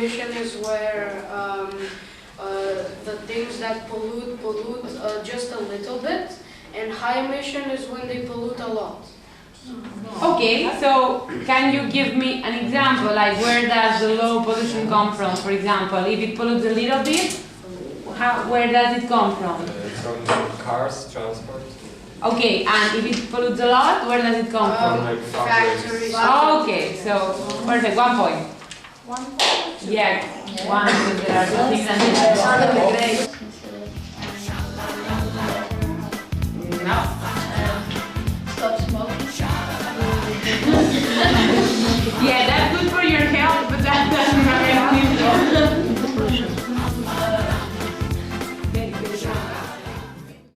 emission is where the things that pollute just a little bit, and high emission is when they pollute a lot. Okay, so can you give me an example, like where does the low pollution come from? For example, if it pollutes a little bit, where does it come from? From cars, transport. Okay, and if it pollutes a lot, where does it come from? Like Factories. Okay, so perfect, 1 point. 1 point? Yeah, one, because there are two things and this is no. Stop smoking. Yeah,